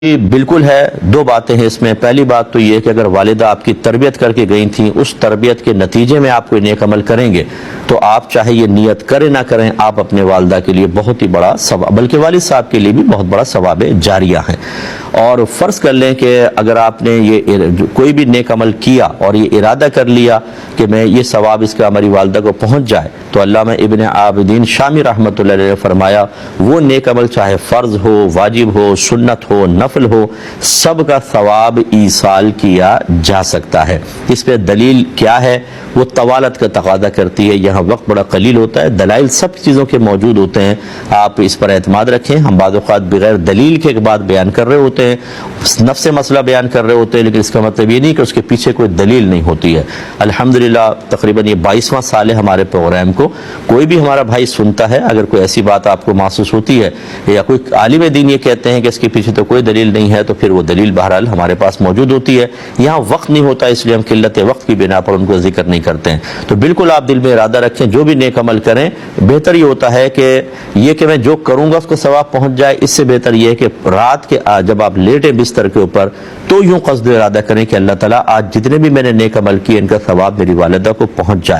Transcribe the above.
بالکل ہے، دو باتیں ہیں اس میں۔ پہلی بات تو یہ کہ اگر والدہ آپ کی تربیت کر کے گئی تھیں، اس تربیت کے نتیجے میں آپ کوئی نیک عمل کریں گے تو آپ چاہے یہ نیت کریں نہ کریں، آپ اپنے والدہ کے لیے بہت ہی بڑا ثواب، بلکہ والد صاحب کے لیے بھی بہت بڑا ثواب جاریہ ہیں۔ اور فرض کر لیں کہ اگر آپ نے یہ کوئی بھی نیک عمل کیا اور یہ ارادہ کر لیا کہ میں یہ ثواب اس کا ہماری والدہ کو پہنچ جائے، تو علامہ ابن عابدین شامی رحمۃ اللہ علیہ نے فرمایا وہ نیک عمل چاہے فرض ہو، واجب ہو، سنت ہو، نفل ہو، سب کا ثواب ایصال کیا جا سکتا ہے۔ اس پہ دلیل کیا ہے؟ وہ طوالت کا تقاضا کرتی ہے، یہاں وقت بڑا قلیل ہوتا ہے، دلائل سب چیزوں کے موجود ہوتے ہیں، آپ اس پر اعتماد رکھیں۔ ہم بعض اوقات بغیر دلیل کے بات بیان کر رہے ہوتے ہیں، نفس مسئلہ بیان کر رہے ہوتے ہیں، لیکن اس کا مطلب یہ نہیں کہ اس کے پیچھے کوئی دلیل نہیں ہوتی ہے۔ الحمدللہ تقریباً یہ 22واں سال ہے ہمارے پروگرام کو، کوئی بھی ہمارا بھائی سنتا ہے، اگر کوئی ایسی بات آپ کو محسوس ہوتی ہے یا کوئی عالم دین یہ کہتے ہیں کہ اس کے پیچھے تو کوئی دلیل نہیں ہے، تو پھر وہ دلیل بہرحال ہمارے پاس موجود ہوتی ہے۔ یہاں وقت نہیں ہوتا، اس لیے ہم قلت وقت کی بنا پر ان کو ذکر نہیں کرتے ہیں۔ تو بالکل آپ دل میں ارادہ رکھیں، جو بھی نیک عمل کریں، بہتر یہ ہوتا ہے کہ یہ کہ میں جو کروں گا اس کو ثواب پہنچ جائے، اس سے بہتر یہ ہے کہ رات کے جب آپ لیٹیں بستر کے اوپر تو یوں قصد ارادہ کریں کہ اللہ تعالیٰ آج جتنے بھی میں نے نیک عمل کیے ان کا ثواب میری والدہ کو پہنچ جائے۔